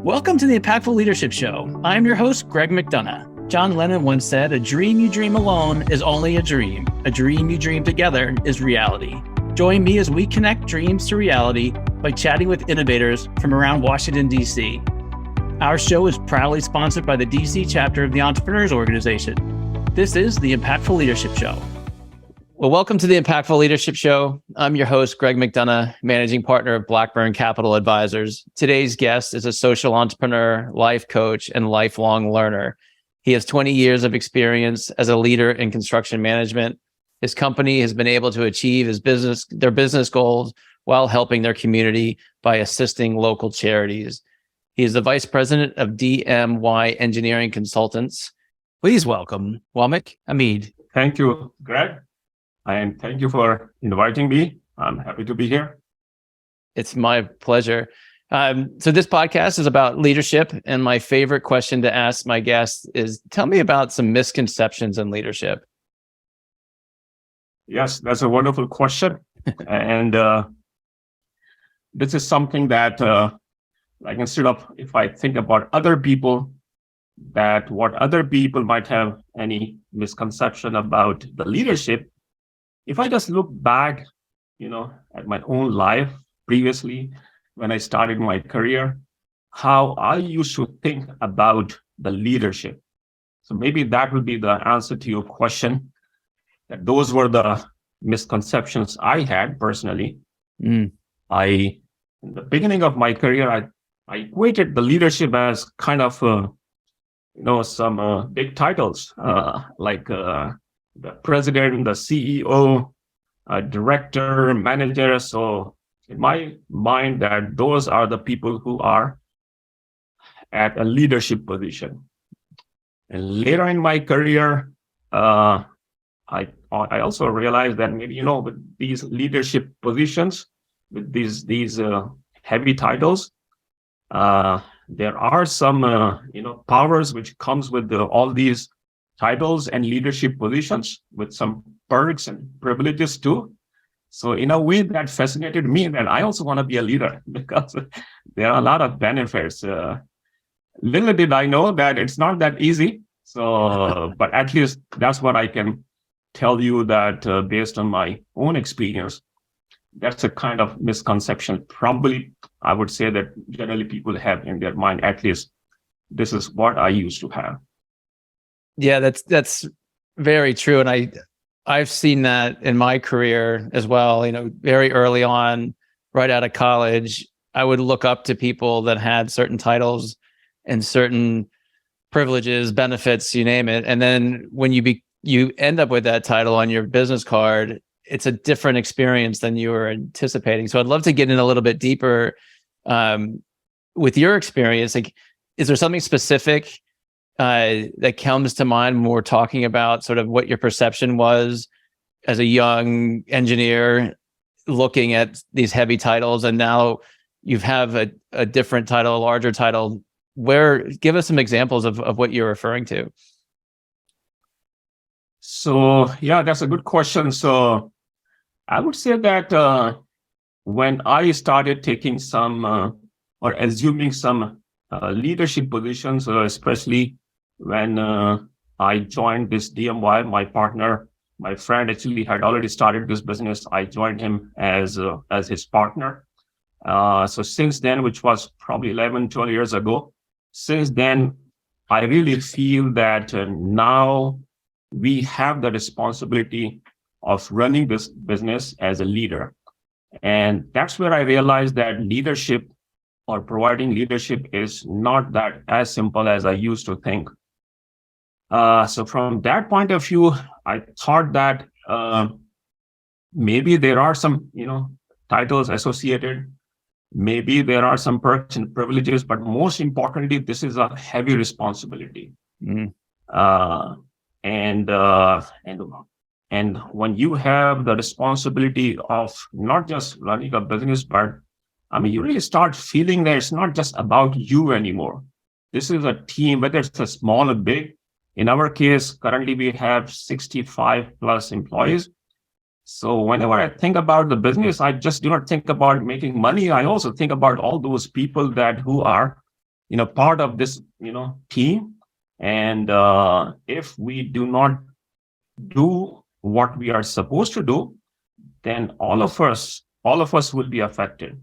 Welcome to the Impactful Leadership Show. I'm your host, Greg McDonough. John Lennon once said, "A dream you dream alone is only a dream. A dream you dream together is reality." Join me as we connect dreams to reality by chatting with innovators from around Washington, D.C. Our show is proudly sponsored by the D.C. chapter of the Entrepreneurs Organization. This is the Impactful Leadership Show. Well, welcome to the Impactful Leadership Show. I'm your host, Greg McDonough, managing partner of Blackburn Capital Advisors. Today's guest is a social entrepreneur, life coach, and lifelong learner. He has 20 years of experience as a leader in construction management. His company has been able to achieve their business goals while helping their community by assisting local charities. He is the vice president of DMY Engineering Consultants. Please welcome Wamiq Hamid. Thank you, Greg. And thank you for inviting me. I'm happy to be here. It's my pleasure. So this podcast is about leadership. And my favorite question to ask my guests is, tell me about some misconceptions in leadership. Yes, that's a wonderful question. And this is something that, like, instead of if I think about other people, that what other people might have any misconception about the leadership, if I just look back, at my own life previously, when I started my career, how I used to think about the leadership. So maybe that would be the answer to your question, that those were the misconceptions I had personally. In the beginning of my career, I equated the leadership as kind of, some big titles, like the president, the CEO, director, manager. So in my mind, that those are the people who are at a leadership position. And later in my career, I also realized that maybe, with these leadership positions, with these heavy titles, there are some, powers which comes with all these titles and leadership positions with some perks and privileges too. So in a way that fascinated me, that I also want to be a leader because there are a lot of benefits. Little did I know that it's not that easy. So, but at least that's what I can tell you, that based on my own experience, that's a kind of misconception. Probably, I would say that generally people have in their mind, at least this is what I used to have. Yeah, that's very true. And I've seen that in my career as well. Very early on, right out of college, I would look up to people that had certain titles and certain privileges, benefits, you name it. And then when you end up with that title on your business card, it's a different experience than you were anticipating. So I'd love to get in a little bit deeper with your experience. Like, is there something specific that comes to mind when we're talking about sort of what your perception was as a young engineer looking at these heavy titles, and now you have a different title, a larger title? Give us some examples of what you're referring to. So, yeah, that's a good question. So I would say that when I started taking some or assuming some leadership positions, especially when I joined this DMY, my partner, my friend actually had already started this business. I joined him as his partner. So since then, which was probably 11, 12 years ago, since then, I really feel that now we have the responsibility of running this business as a leader. And that's where I realized that leadership or providing leadership is not that as simple as I used to think. So from that point of view, I thought that maybe there are some, titles associated. Maybe there are some perks and privileges, but most importantly, this is a heavy responsibility. And when you have the responsibility of not just running a business, but you really start feeling that it's not just about you anymore. This is a team, whether it's a small or big. In our case, currently we have 65 plus employees. So whenever I think about the business, I just do not think about making money. I also think about all those people who are part of this, team. And if we do not do what we are supposed to do, then all of us will be affected.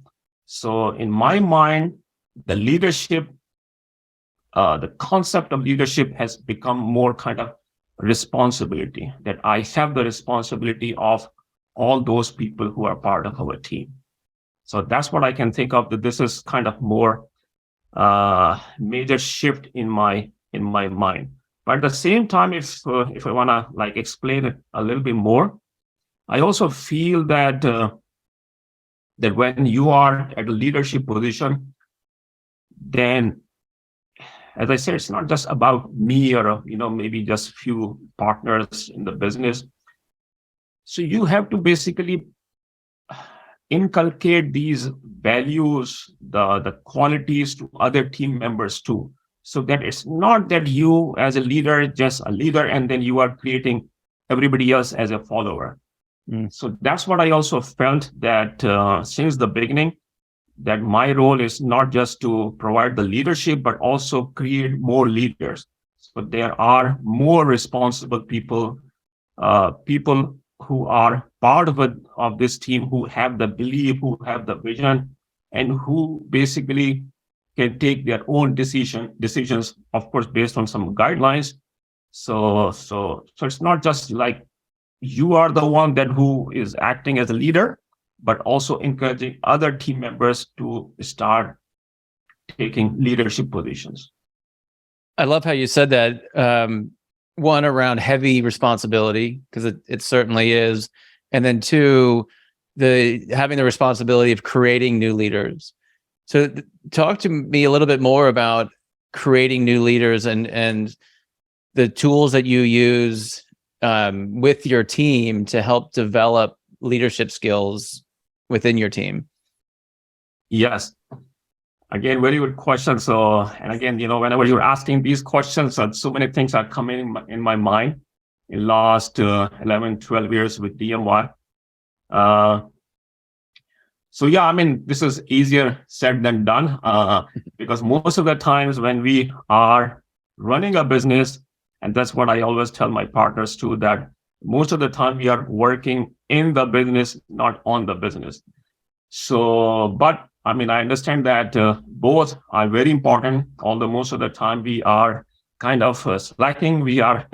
So in my mind, the leadership, the concept of leadership has become more kind of responsibility, that I have the responsibility of all those people who are part of our team. So that's what I can think of, that this is kind of more major shift in my mind. But at the same time, if I want to like explain it a little bit more, I also feel that that when you are at a leadership position, then, as I said, it's not just about me or maybe just few partners in the business. So you have to basically inculcate these values, the qualities to other team members too, so that it's not that you as a leader, just a leader, and then you are creating everybody else as a follower. So that's what I also felt, that since the beginning, that my role is not just to provide the leadership, but also create more leaders. So there are more responsible people, people who are part of this team, who have the belief, who have the vision, and who basically can take their own decisions, of course, based on some guidelines. So it's not just like you are the one that who is acting as a leader, but also encouraging other team members to start taking leadership positions. I love how you said that. One, around heavy responsibility, because it certainly is. And then two, having the responsibility of creating new leaders. So talk to me a little bit more about creating new leaders and the tools that you use with your team to help develop leadership skills within your team. Yes. Again, very good question. So, and again, whenever you're asking these questions, so many things are coming in my mind in last 11, 12 years with DMY. So yeah, I mean, this is easier said than done, because most of the times when we are running a business, and that's what I always tell my partners too, that most of the time we are working in the business, not on the business. So, but I mean, I understand that both are very important, although most of the time we are kind of slacking. We are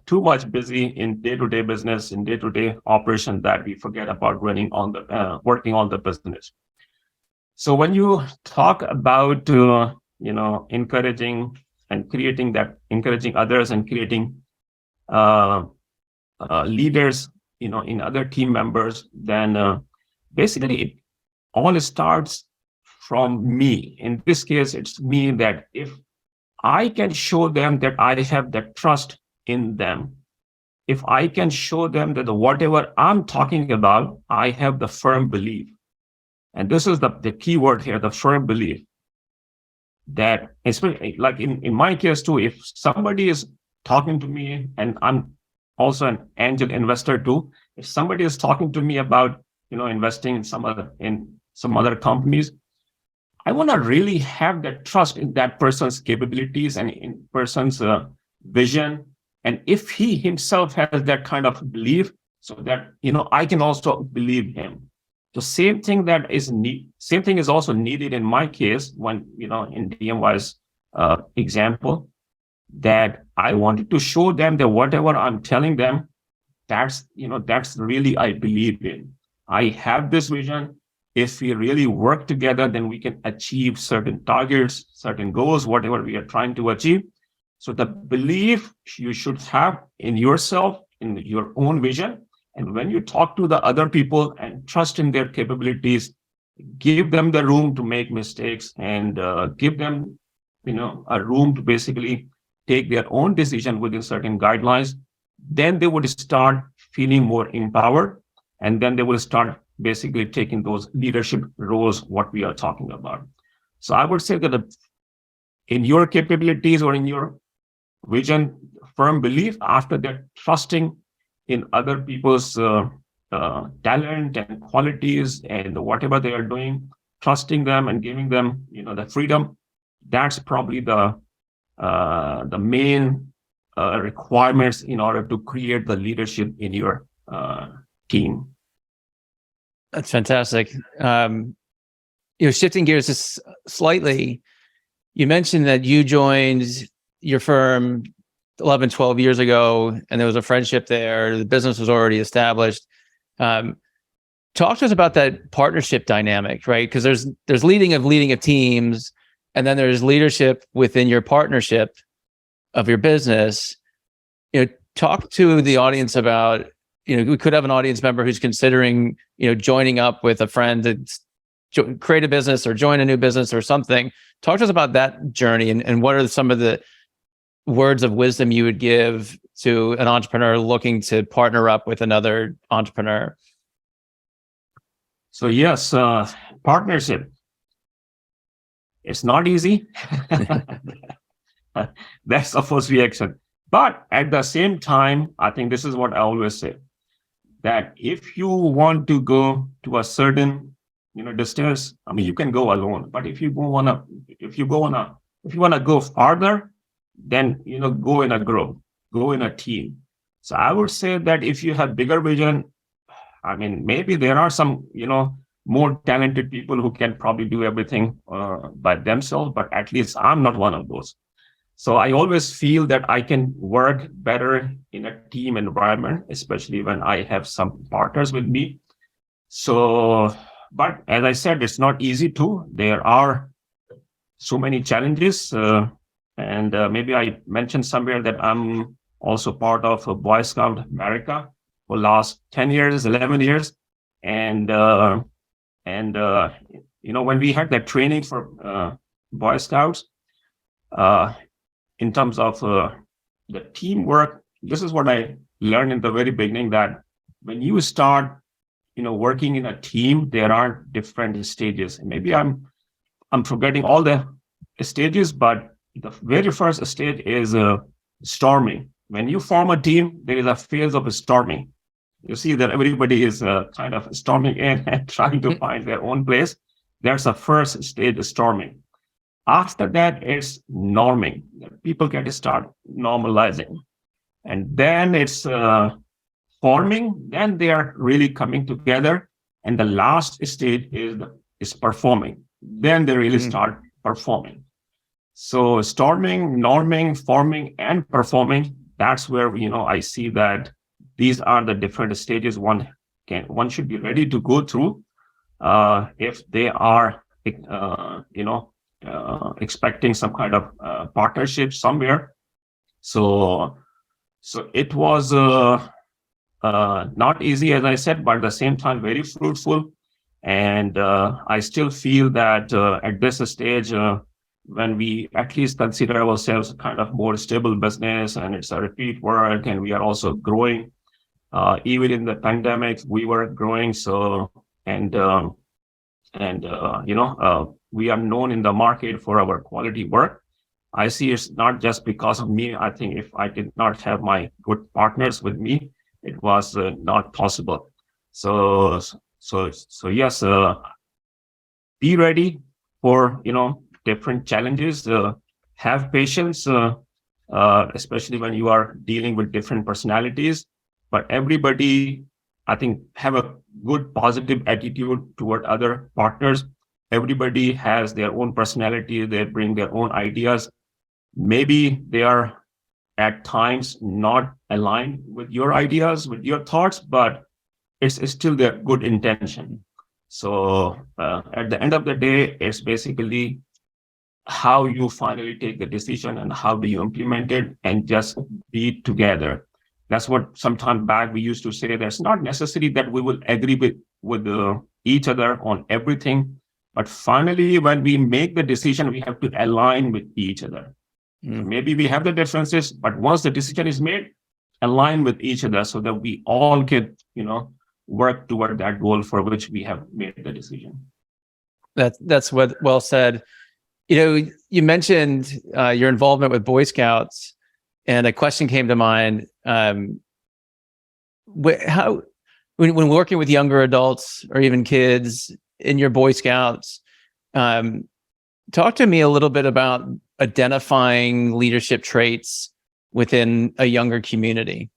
too much busy in day-to-day business, in day-to-day operation, that we forget about working on the business. So when you talk about encouraging others and creating leaders, in other team members, then basically it all starts from me. In this case, it's me, that if I can show them that I have that trust in them, if I can show them that whatever I'm talking about, I have the firm belief. And this is the key word here, the firm belief, that especially like in my case too, if somebody is talking to me, and I'm also an angel investor too, if somebody is talking to me about investing in some other companies, I want to really have that trust in that person's capabilities and in person's vision. And if he himself has that kind of belief, so that I can also believe him. The same thing is also needed in my case, when in DMY's example, that I wanted to show them that whatever I'm telling them, that's really I believe in. I have this vision. If we really work together, then we can achieve certain targets, certain goals, whatever we are trying to achieve. So the belief you should have in yourself, in your own vision. And when you talk to the other people and trust in their capabilities, give them the room to make mistakes, and give them, a room to basically take their own decision within certain guidelines, then they would start feeling more empowered. And then they will start basically taking those leadership roles, what we are talking about. So I would say that in your capabilities or in your vision, firm belief, after that, trusting in other people's talent and qualities and whatever they are doing, trusting them and giving them, the freedom. That's probably the main requirements in order to create the leadership in your team. That's fantastic. Shifting gears just slightly, you mentioned that you joined your firm 11, 12 years ago, and there was a friendship there. The business was already established. Talk to us about that partnership dynamic, right? Because there's leading of teams, and then there's leadership within your partnership of your business. Talk to the audience about, we could have an audience member who's considering, joining up with a friend to create a business or join a new business or something. Talk to us about that journey and what are some of the words of wisdom you would give to an entrepreneur looking to partner up with another entrepreneur? So yes, partnership. It's not easy. That's the first reaction. But at the same time, I think this is what I always say, that if you want to go to a certain, distance, I mean, you can go alone. But if you want to go farther, then, go in a group, go in a team. So I would say that if you have bigger vision, I mean, maybe there are some, more talented people who can probably do everything by themselves, but at least I'm not one of those. So I always feel that I can work better in a team environment, especially when I have some partners with me. So, but as I said, it's not easy too. There are so many challenges. And maybe I mentioned somewhere that I'm also part of Boy Scout America for last 10 years, 11 years. And when we had that training for Boy Scouts, in terms of the teamwork, this is what I learned in the very beginning, that when you start, working in a team, there are different stages. And maybe I'm forgetting all the stages, but the very first stage is storming. When you form a team, there is a phase of storming. You see that everybody is kind of storming in and trying to find their own place. There's a first stage, storming. After that, it's norming. People get to start normalizing. And then it's forming. Then they are really coming together. And the last stage is performing. Then they really start performing. So storming, norming, forming, and performing, that's where, I see that these are the different stages one should be ready to go through if they are, expecting some kind of partnership somewhere. So it was not easy, as I said, but at the same time, very fruitful. And I still feel that at this stage, when we at least consider ourselves kind of more stable business and it's a repeat work and we are also growing, even in the pandemic, we were growing. So, we are known in the market for our quality work. I see it's not just because of me. I think if I did not have my good partners with me, it was not possible. So yes, be ready for, different challenges. Have patience, especially when you are dealing with different personalities. But everybody, I think, have a good positive attitude toward other partners. Everybody has their own personality. They bring their own ideas. Maybe they are at times not aligned with your ideas, with your thoughts, but it's still their good intention. So at the end of the day, it's basically how you finally take the decision and how do you implement it and just be together. That's what sometime back we used to say. There's not necessary that we will agree with each other on everything. But finally, when we make the decision, we have to align with each other. So maybe we have the differences, but once the decision is made, align with each other so that we all can, work toward that goal for which we have made the decision. That's well said. You mentioned your involvement with Boy Scouts, and a question came to mind. When working with younger adults or even kids in your Boy Scouts, Talk to me a little bit about identifying leadership traits within a younger community.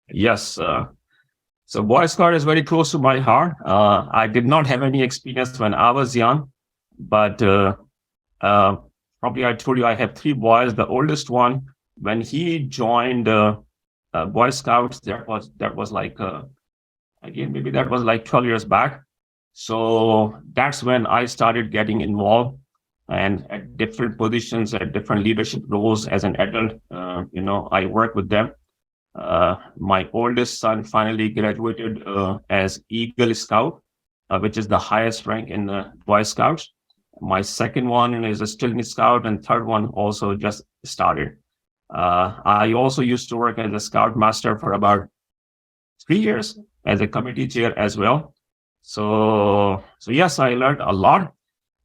Yes. So Boy Scout is very close to my heart. I did not have any experience when I was young, but probably I told you I have 3 boys. The oldest one, when he joined Boy Scouts, that was like again, maybe that was like 12 years back. So that's when I started getting involved and at different positions, at different leadership roles as an adult. I work with them. My oldest son finally graduated as Eagle Scout, which is the highest rank in the Boy Scouts. My second one is a still Scout, and third one also just started. I also used to work as a Scout Master for about 3 years as a committee chair as well. So yes, I learned a lot,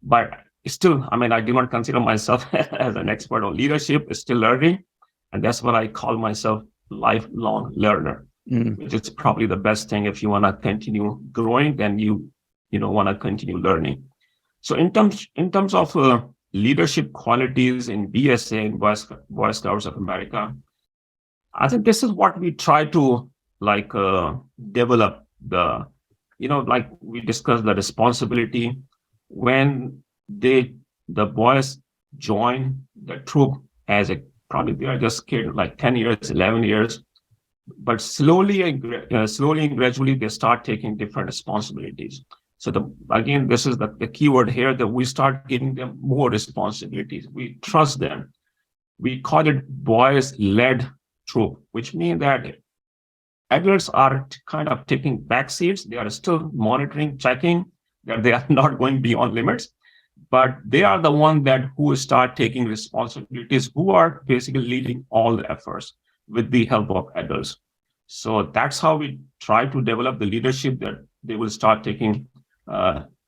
but still, I do not consider myself as an expert on leadership, still learning. And that's what I call myself, lifelong learner, which is probably the best thing. If you want to continue growing, then you want to continue learning. So in terms of leadership qualities in BSA, in Boy Scouts of America, I think this is what we try to develop like we discussed the responsibility. When the boys join the troop as probably they are just kids, like 10 years, 11 years, but slowly and gradually they start taking different responsibilities. So again, this is the key word here, that we start giving them more responsibilities. We trust them. We call it boys-led troop, which means that adults are kind of taking back seats. They are still monitoring, checking that they are not going beyond limits, but they are the one who start taking responsibilities, who are basically leading all the efforts with the help of adults. So that's how we try to develop the leadership, that they will start taking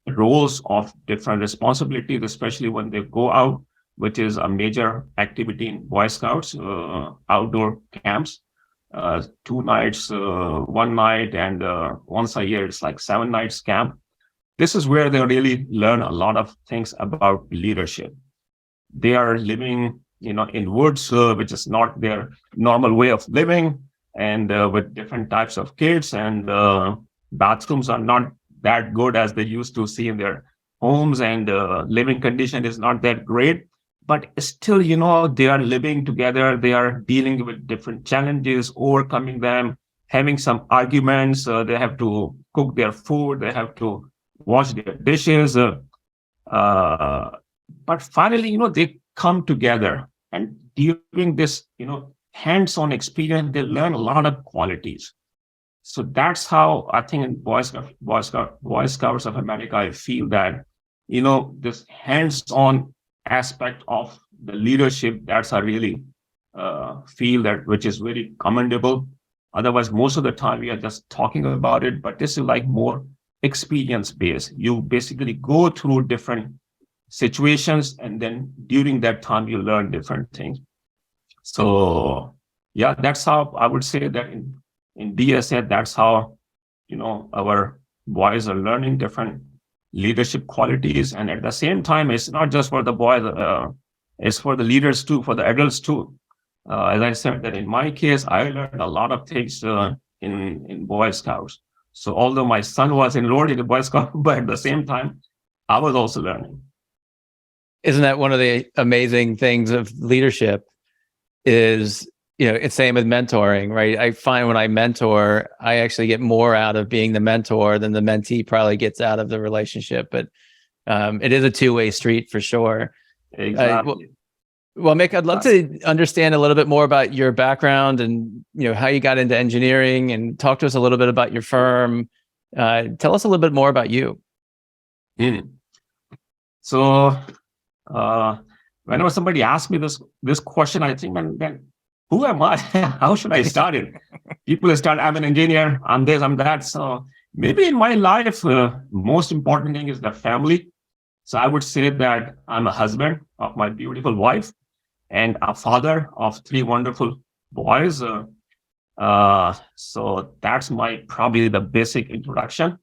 roles of different responsibilities, especially when they go out, which is a major activity in Boy Scouts, outdoor camps. 2 nights, 1 night, and once a year, it's like 7 nights camp. This is where they really learn a lot of things about leadership. They are living, in woods, which is not their normal way of living, and with different types of kids, and bathrooms are not that good as they used to see in their homes, and living condition is not that great. But still, they are living together. They are dealing with different challenges, overcoming them, having some arguments. They have to cook their food. They have to wash their dishes. But finally, they come together. And during this, hands-on experience, they learn a lot of qualities. So that's how I think in Boy Scouts of America, I feel that, this hands-on aspect of the leadership, that's I really feel that, which is very commendable. Otherwise, most of the time we are just talking about it, but this is like more experience based. You basically go through different situations, and then during that time you learn different things. So yeah, that's how I would say that in BSA, that's how our boys are learning different leadership qualities. And at the same time, it's not just for the boys, it's for the leaders too, for the adults too. As I said, that in my case, I learned a lot of things in Boy Scouts. So although my son was enrolled in the Boy Scout, but at the same time, I was also learning. Isn't that one of the amazing things of leadership is, it's same with mentoring, right? I find when I mentor, I actually get more out of being the mentor than the mentee probably gets out of the relationship. But it is a two-way street for sure. Exactly. Well, Mick, I'd love to understand a little bit more about your background and how you got into engineering, and talk to us a little bit about your firm. Tell us a little bit more about you. So whenever somebody asks me this question, I think, man, who am I? How should I start it? People start, I'm an engineer, I'm this, I'm that. So maybe in my life, most important thing is the family. So I would say that I'm a husband of my beautiful wife and a father of 3 wonderful boys. So that's probably the basic introduction.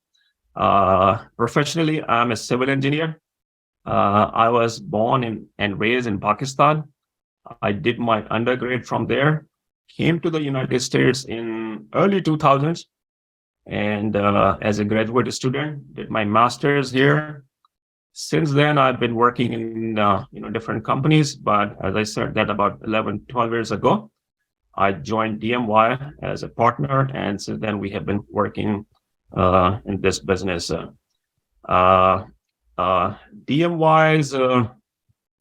Professionally, I'm a civil engineer. I was born and raised in Pakistan. I did my undergrad from there, came to the United States in early 2000s, and as a graduate student, did my master's here. Since then, I've been working in different companies, but as I said, that about 11, 12 years ago, I joined DMY as a partner, and since then we have been working in this business. Uh, DMY's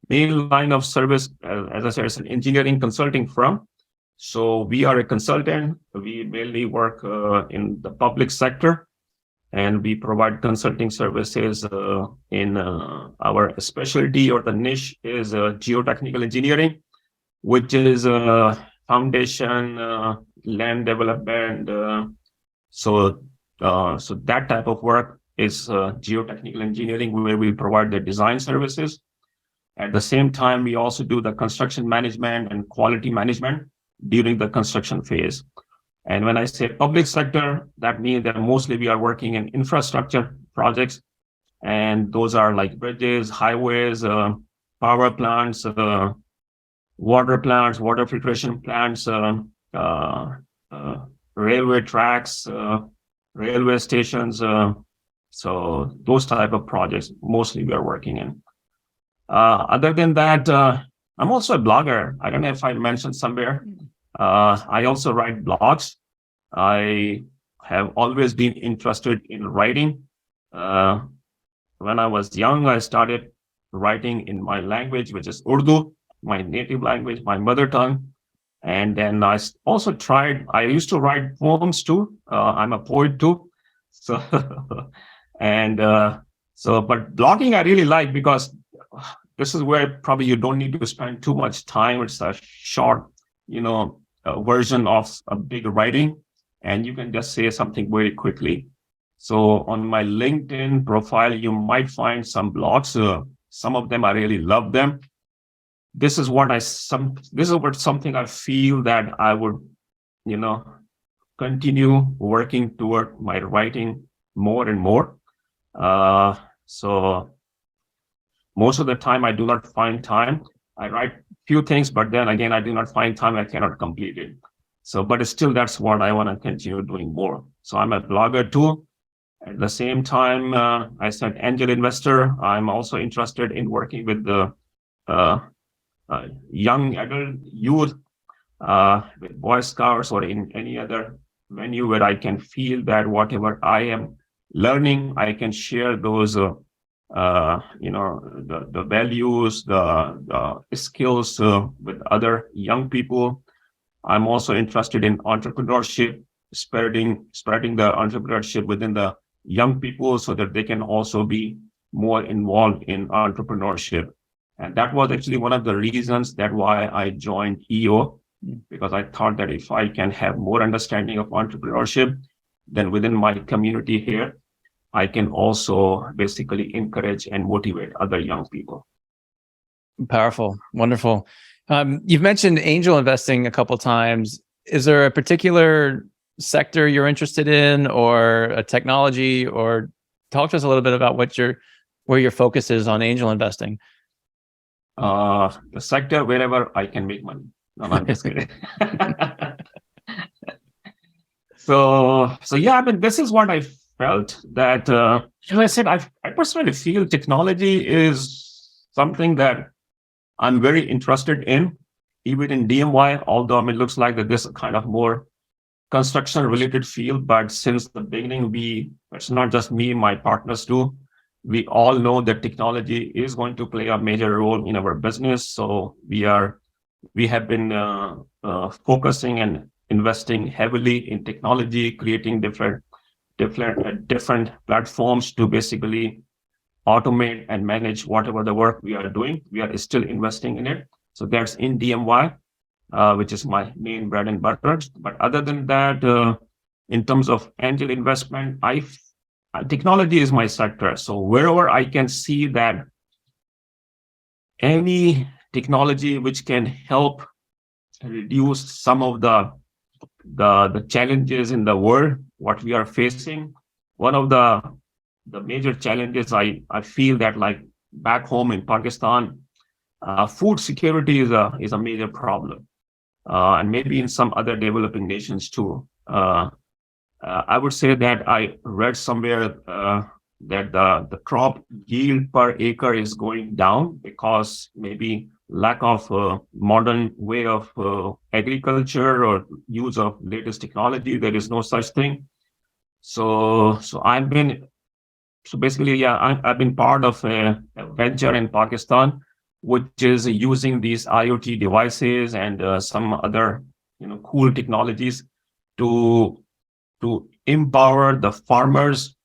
main line of service, as I said, is an engineering consulting firm. So we are a consultant. We mainly work in the public sector, and we provide consulting services in our specialty, or the niche is geotechnical engineering, which is foundation, land development. So that type of work is geotechnical engineering, where we provide the design services. At the same time, we also do the construction management and quality management during the construction phase. And when I say public sector, that means that mostly we are working in infrastructure projects. And those are like bridges, highways, power plants, water plants, water filtration plants, railway tracks, railway stations. So those type of projects mostly we are working in. Other than that, I'm also a blogger. I don't know if I mentioned somewhere. I also write blogs. I have always been interested in writing. When I was young, I started writing in my language, which is Urdu, my native language, my mother tongue. And then I also I used to write poems too. I'm a poet too. So, but blogging I really like, because this is where probably you don't need to spend too much time. It's a short, version of a big writing, and you can just say something very quickly. So on my LinkedIn profile, you might find some blogs. Some of them I really love them. This is something I feel that I would, continue working toward my writing more and more. So most of the time I do not find time. I write few things, but then again, I do not find time. I cannot complete it. So, but still, that's what I want to continue doing more. So I'm a blogger too. At the same time, I said angel investor. I'm also interested in working with the young adult youth, with Boy Scouts or in any other venue where I can feel that whatever I am learning, I can share those, the values, the skills with other young people. I'm also interested in entrepreneurship, spreading the entrepreneurship within the young people so that they can also be more involved in entrepreneurship. And that was actually one of the reasons that why I joined EO, because I thought that if I can have more understanding of entrepreneurship, then within my community here, I can also basically encourage and motivate other young people. Powerful. Wonderful. You've mentioned angel investing a couple of times. Is there a particular sector you're interested in, or a technology, or talk to us a little bit about where your focus is on angel investing? The sector wherever I can make money. No, I'm just kidding. So yeah, I mean, this is what I felt that, as I said, I personally feel technology is something that I'm very interested in, even in DMY, although it looks like that this is kind of more construction related field. But since the beginning, it's not just me, my partners too. We all know that technology is going to play a major role in our business. So we have been focusing and investing heavily in technology, creating different platforms to basically automate and manage whatever the work we are doing. We are still investing in it. So that's in DMY, which is my main bread and butter. But other than that, in terms of angel investment, technology is my sector. So wherever I can see that any technology which can help reduce some of the challenges in the world, what we are facing, one of the the major challenges I feel that like back home in Pakistan, food security is a major problem, and maybe in some other developing nations too. I would say that I read somewhere that the crop yield per acre is going down because maybe lack of modern way of agriculture or use of latest technology. There is no such thing. So I've been so basically, yeah, I've been part of a venture in Pakistan, which is using these IoT devices and some other, cool technologies to empower the farmers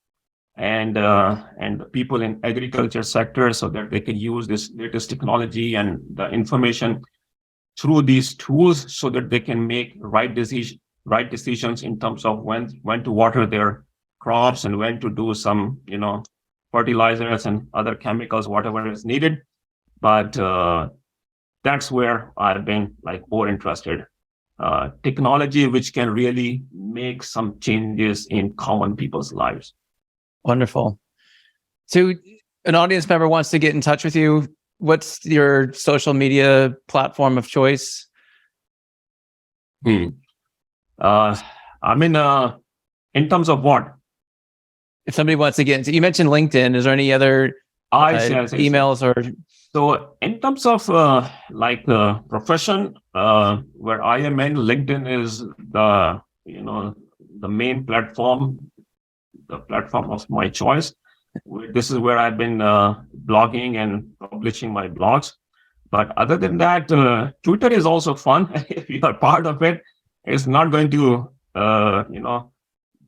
and the people in agriculture sector so that they can use this latest technology and the information through these tools so that they can make right decisions in terms of when to water their crops and when to do some fertilizers and other chemicals, whatever is needed. But that's where I've been like more interested. Technology which can really make some changes in common people's lives. Wonderful. So an audience member wants to get in touch with you. What's your social media platform of choice? I mean, in terms of what? If somebody wants to get into, you mentioned LinkedIn. Is there any other emails or? So in terms of profession, where I am in, LinkedIn is the main platform, the platform of my choice. This is where I've been blogging and publishing my blogs. But other than that, Twitter is also fun. If you are part of it, it's not going to,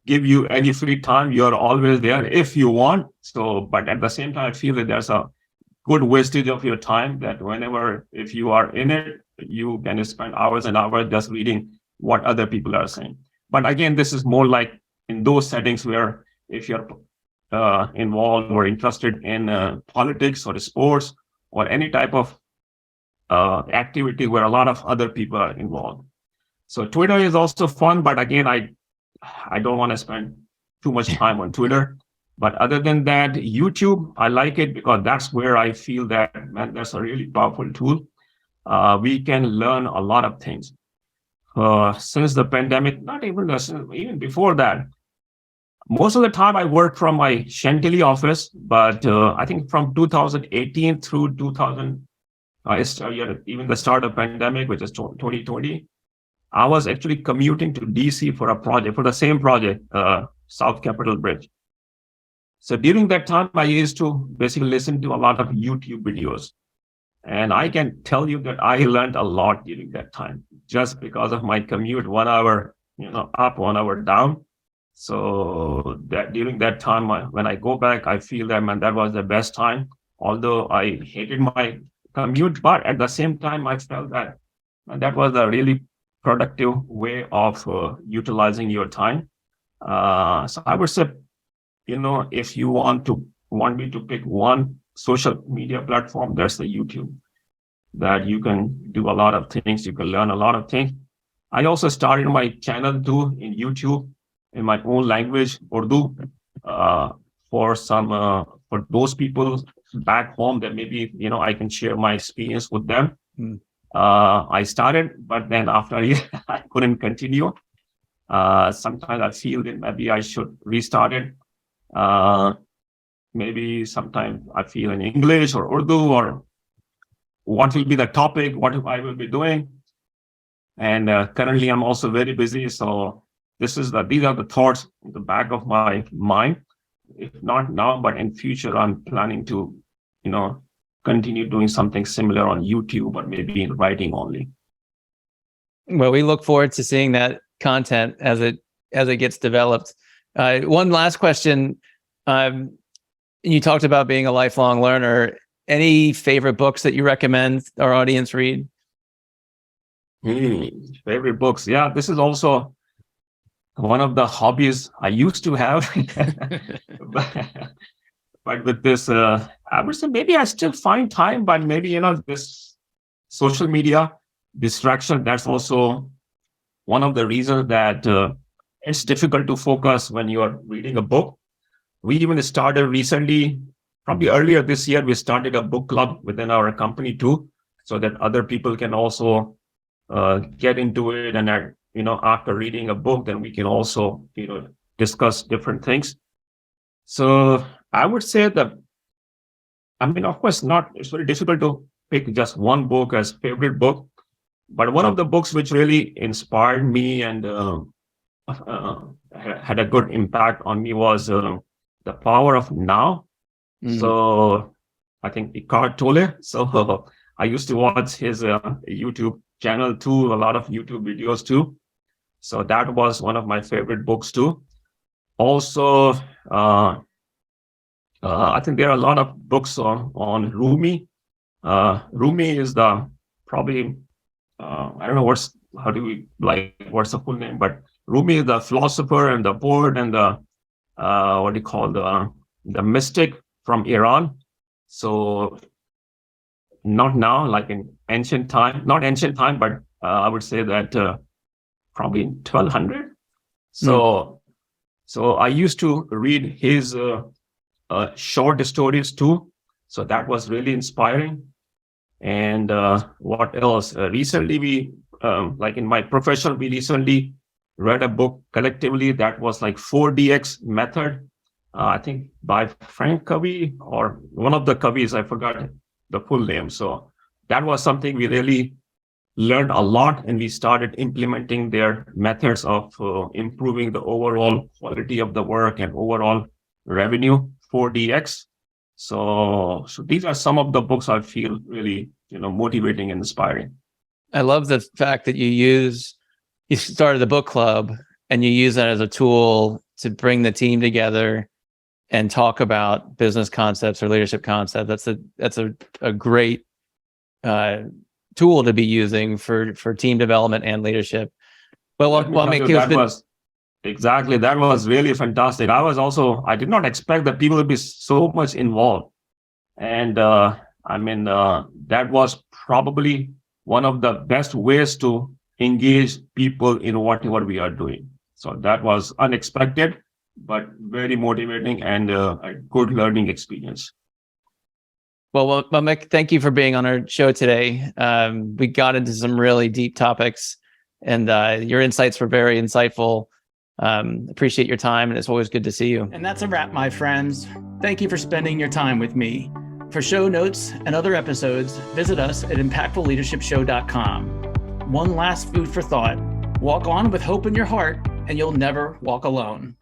give you any free time. You're always there if you want. So, but at the same time, I feel that there's a good wastage of your time that if you are in it, you can spend hours and hours just reading what other people are saying. But again, this is more like in those settings where if you're involved or interested in politics or sports or any type of activity where a lot of other people are involved. So Twitter is also fun, but again, I don't want to spend too much time on Twitter. But other than that, YouTube, I like it because that's where I feel that, man, that's a really powerful tool. We can learn a lot of things. Since the pandemic, not even before that, most of the time I worked from my Chantilly office, but I think from 2018 through even the start of pandemic, which is 2020, I was actually commuting to DC for the same project, South Capitol Bridge. So during that time, I used to basically listen to a lot of YouTube videos. And I can tell you that I learned a lot during that time, just because of my commute, 1 hour, up, 1 hour down. So that during that time, when I go back, I feel that, man, that was the best time. Although I hated my commute, but at the same time, I felt that that was a really productive way of utilizing your time. So I would say, if you want me to pick one social media platform, that's the YouTube. That you can do a lot of things, you can learn a lot of things. I also started my channel too in YouTube in my own language, Urdu, for those people back home that maybe I can share my experience with them. I started, but then after a year, I couldn't continue. Sometimes I feel that maybe I should restart it. Maybe sometimes I feel in English or Urdu or what will be the topic, what I will be doing. And currently I'm also very busy. So these are the thoughts in the back of my mind. If not now, but in future, I'm planning to, continue doing something similar on YouTube, but maybe in writing only. Well, we look forward to seeing that content as it gets developed. One last question. You talked about being a lifelong learner. Any favorite books that you recommend our audience read? Favorite books. Yeah, this is also one of the hobbies I used to have. But with this, I would say maybe I still find time, but maybe, this social media distraction, that's also one of the reasons that it's difficult to focus when you're reading a book. we even started recently, probably earlier this year, we started a book club within our company too, so that other people can also get into it. And after reading a book, then we can also discuss different things. So I would say that, of course, it's very difficult to pick just one book as favorite book, but one of the books which really inspired me and had a good impact on me was The Power of Now. So I think Eckhart Tolle. So I used to watch his YouTube channel too, a lot of YouTube videos too. So that was one of my favorite books too. Also, I think there are a lot of books on Rumi. Rumi is probably, I don't know what's the full name, but Rumi is the philosopher and the poet and the mystic from Iran. So not now, like in ancient time, not ancient time, but I would say that probably in 1200. So I used to read his short stories too. So that was really inspiring. And what else? Recently, we in my profession, we recently read a book collectively that was like 4DX method. I think by Frank Covey or one of the Coveys, I forgot the full name. So that was something we really learned a lot, and we started implementing their methods of improving the overall quality of the work and overall revenue, 4DX. So these are some of the books I feel really, motivating and inspiring. I love the fact that you started the book club and you use that as a tool to bring the team together and talk about business concepts or leadership concepts. That's a great tool to be using for team development and leadership. Well, that was really fantastic. I did not expect that people would be so much involved. And that was probably one of the best ways to engage people in what we are doing. So that was unexpected, but very motivating and a good learning experience. Well, Wamiq, thank you for being on our show today. We got into some really deep topics, and your insights were very insightful. Appreciate your time, and it's always good to see you. And that's a wrap, my friends. Thank you for spending your time with me. For show notes and other episodes, visit us at impactfulleadershipshow.com. One last food for thought: walk on with hope in your heart, and you'll never walk alone.